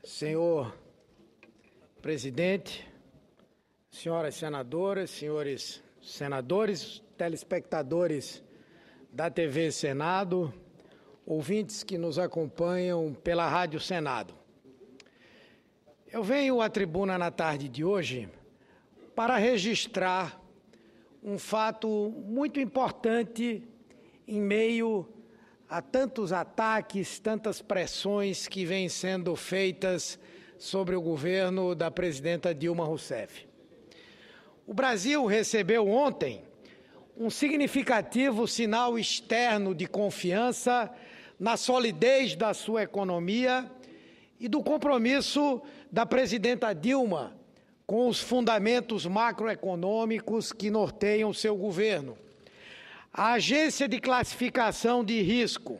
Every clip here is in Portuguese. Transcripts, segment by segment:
Senhor presidente, senhoras senadoras, senhores senadores, telespectadores da TV Senado, ouvintes que nos acompanham pela Rádio Senado. Eu venho à tribuna na tarde de hoje para registrar um fato muito importante em meio a tantos ataques, tantas pressões que vêm sendo feitas sobre o governo da presidenta Dilma Rousseff. O Brasil recebeu ontem um significativo sinal externo de confiança na solidez da sua economia e do compromisso da presidenta Dilma com os fundamentos macroeconômicos que norteiam seu governo. A agência de classificação de risco,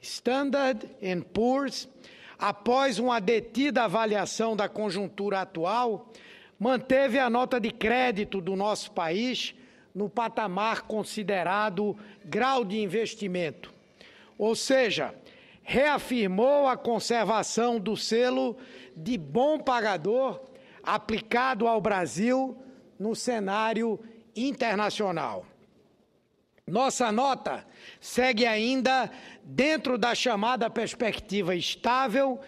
Standard & Poor's, após uma detida avaliação da conjuntura atual, manteve a nota de crédito do nosso país no patamar considerado grau de investimento, ou seja, reafirmou a conservação do selo de bom pagador aplicado ao Brasil no cenário internacional. Nossa nota segue ainda dentro da chamada perspectiva estável,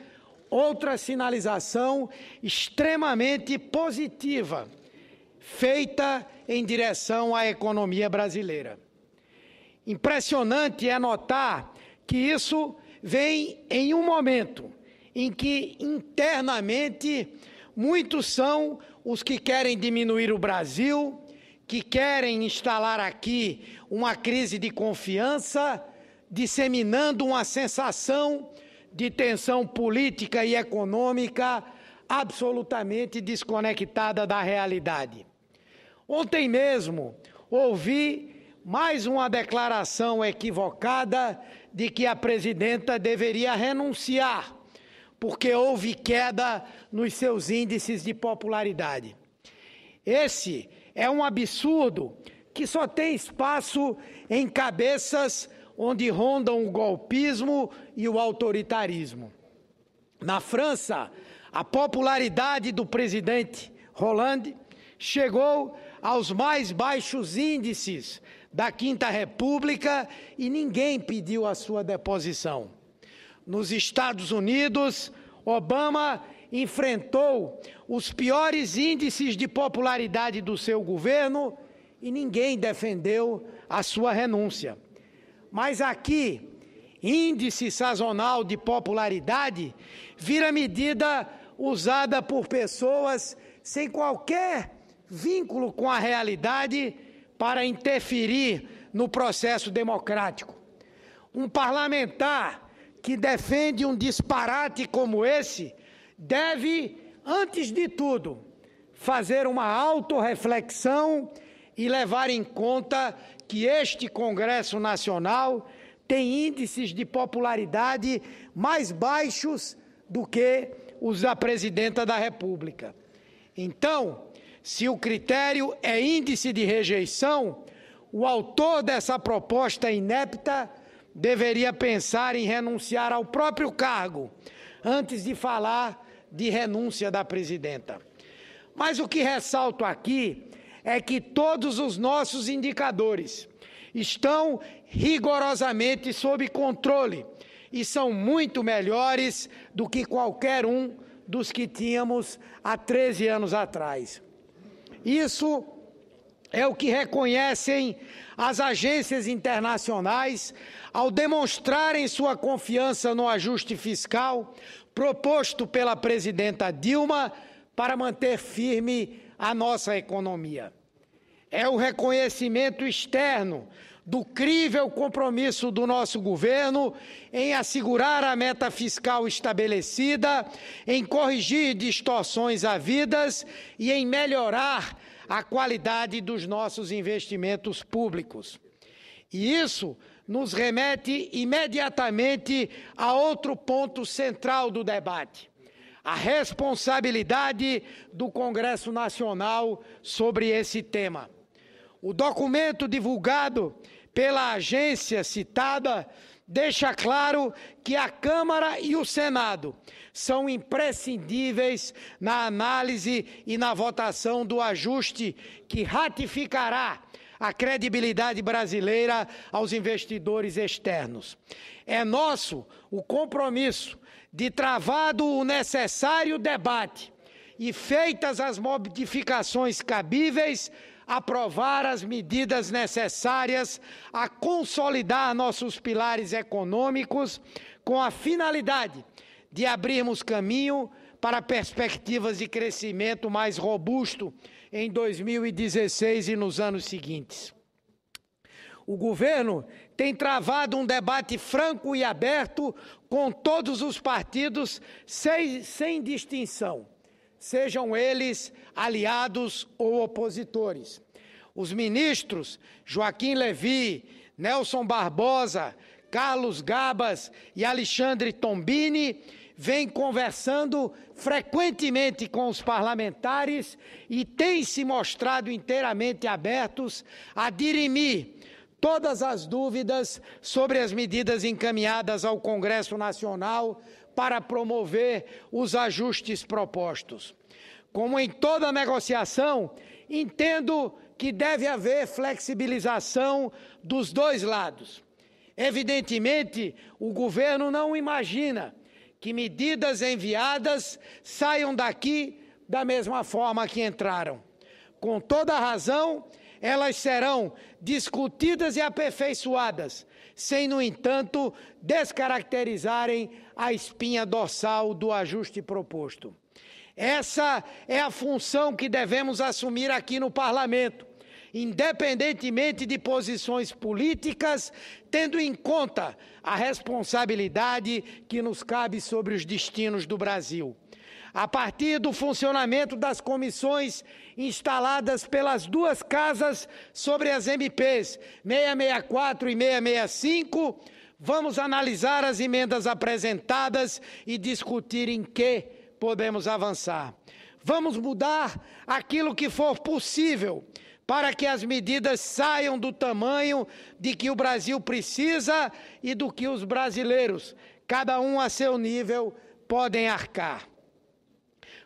outra sinalização extremamente positiva, feita em direção à economia brasileira. Impressionante é notar que isso vem em um momento em que internamente muitos são os que querem diminuir o Brasil, que querem instalar aqui uma crise de confiança, disseminando uma sensação de tensão política e econômica absolutamente desconectada da realidade. Ontem mesmo ouvi mais uma declaração equivocada de que a presidenta deveria renunciar, porque houve queda nos seus índices de popularidade. Esse é um absurdo que só tem espaço em cabeças onde rondam o golpismo e o autoritarismo. Na França, a popularidade do presidente Hollande chegou aos mais baixos índices da Quinta República e ninguém pediu a sua deposição. Nos Estados Unidos, Obama enfrentou os piores índices de popularidade do seu governo e ninguém defendeu a sua renúncia. Mas aqui, índice sazonal de popularidade vira medida usada por pessoas sem qualquer vínculo com a realidade para interferir no processo democrático. Um parlamentar que defende um disparate como esse deve, antes de tudo, fazer uma autorreflexão e levar em conta que este Congresso Nacional tem índices de popularidade mais baixos do que os da Presidenta da República. Então, se o critério é índice de rejeição, o autor dessa proposta inepta deveria pensar em renunciar ao próprio cargo, antes de falar de renúncia da presidenta. Mas o que ressalto aqui é que todos os nossos indicadores estão rigorosamente sob controle e são muito melhores do que qualquer um dos que tínhamos há 13 anos atrás. Isso é o que reconhecem as agências internacionais ao demonstrarem sua confiança no ajuste fiscal proposto pela presidenta Dilma para manter firme a nossa economia. É o reconhecimento externo do crível compromisso do nosso governo em assegurar a meta fiscal estabelecida, em corrigir distorções havidas e em melhorar a qualidade dos nossos investimentos públicos. E isso nos remete imediatamente a outro ponto central do debate: a responsabilidade do Congresso Nacional sobre esse tema. O documento divulgado pela agência citada deixa claro que a Câmara e o Senado são imprescindíveis na análise e na votação do ajuste que ratificará a credibilidade brasileira aos investidores externos. É nosso o compromisso de, travado o necessário debate e feitas as modificações cabíveis, aprovar as medidas necessárias a consolidar nossos pilares econômicos com a finalidade de abrirmos caminho para perspectivas de crescimento mais robusto em 2016 e nos anos seguintes. O governo tem travado um debate franco e aberto com todos os partidos, sem distinção, sejam eles aliados ou opositores. Os ministros Joaquim Levy, Nelson Barbosa, Carlos Gabas e Alexandre Tombini vêm conversando frequentemente com os parlamentares e têm se mostrado inteiramente abertos a dirimir todas as dúvidas sobre as medidas encaminhadas ao Congresso Nacional para promover os ajustes propostos. Como em toda negociação, entendo que deve haver flexibilização dos dois lados. Evidentemente, o governo não imagina que medidas enviadas saiam daqui da mesma forma que entraram. Com toda razão, elas serão discutidas e aperfeiçoadas, sem, no entanto, descaracterizarem a espinha dorsal do ajuste proposto. Essa é a função que devemos assumir aqui no Parlamento, independentemente de posições políticas, tendo em conta a responsabilidade que nos cabe sobre os destinos do Brasil. A partir do funcionamento das comissões instaladas pelas duas casas sobre as MPs 664 e 665, vamos analisar as emendas apresentadas e discutir em que podemos avançar. Vamos mudar aquilo que for possível para que as medidas saiam do tamanho de que o Brasil precisa e do que os brasileiros, cada um a seu nível, podem arcar.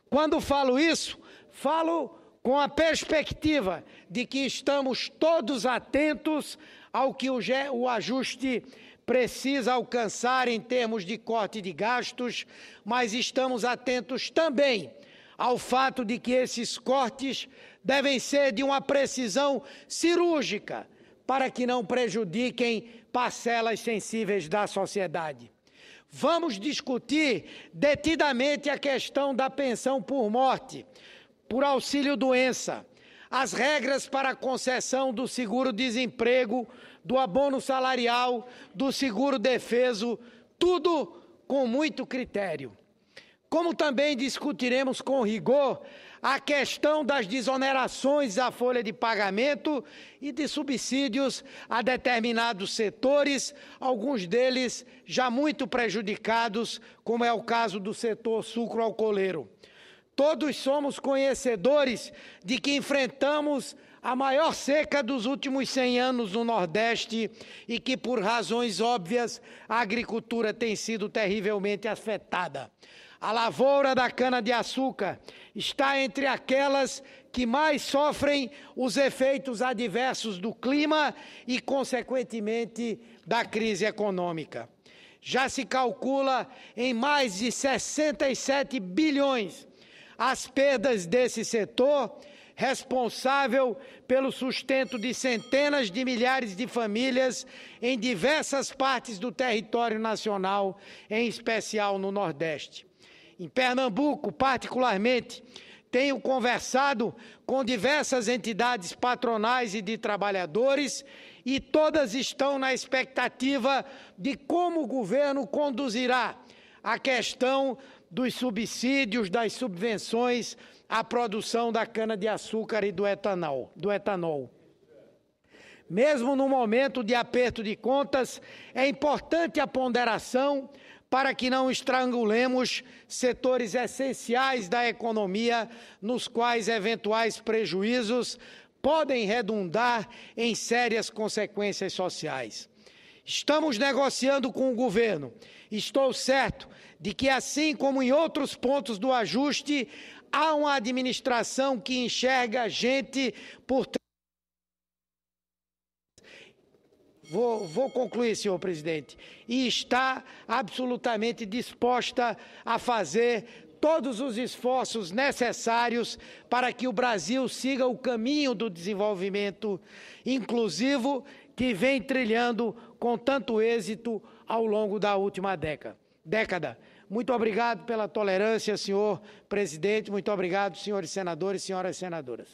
Quando falo isso, falo com a perspectiva de que estamos todos atentos ao que o ajuste precisa alcançar em termos de corte de gastos, mas estamos atentos também ao fato de que esses cortes devem ser de uma precisão cirúrgica para que não prejudiquem parcelas sensíveis da sociedade. Vamos discutir detidamente a questão da pensão por morte, por auxílio-doença, as regras para a concessão do seguro-desemprego, do abono salarial, do seguro-defeso, tudo com muito critério. Como também discutiremos com rigor a questão das desonerações da folha de pagamento e de subsídios a determinados setores, alguns deles já muito prejudicados, como é o caso do setor sucroalcooleiro. Todos somos conhecedores de que enfrentamos a maior seca dos últimos 100 anos no Nordeste e que, por razões óbvias, a agricultura tem sido terrivelmente afetada. A lavoura da cana-de-açúcar está entre aquelas que mais sofrem os efeitos adversos do clima e, consequentemente, da crise econômica. Já se calcula em mais de 67 bilhões as perdas desse setor, responsável pelo sustento de centenas de milhares de famílias em diversas partes do território nacional, em especial no Nordeste. Em Pernambuco, particularmente, tenho conversado com diversas entidades patronais e de trabalhadores e todas estão na expectativa de como o governo conduzirá a questão dos subsídios, das subvenções à produção da cana-de-açúcar e do etanol. Mesmo no momento de aperto de contas, é importante a ponderação para que não estrangulemos setores essenciais da economia, nos quais eventuais prejuízos podem redundar em sérias consequências sociais. Estamos negociando com o governo. Estou certo de que, assim como em outros pontos do ajuste, há uma administração que enxerga a gente por trás. Vou concluir, senhor presidente. E está absolutamente disposta a fazer todos os esforços necessários para que o Brasil siga o caminho do desenvolvimento inclusivo que vem trilhando com tanto êxito ao longo da última década. Muito obrigado pela tolerância, senhor presidente. Muito obrigado, senhores senadores e senhoras senadoras.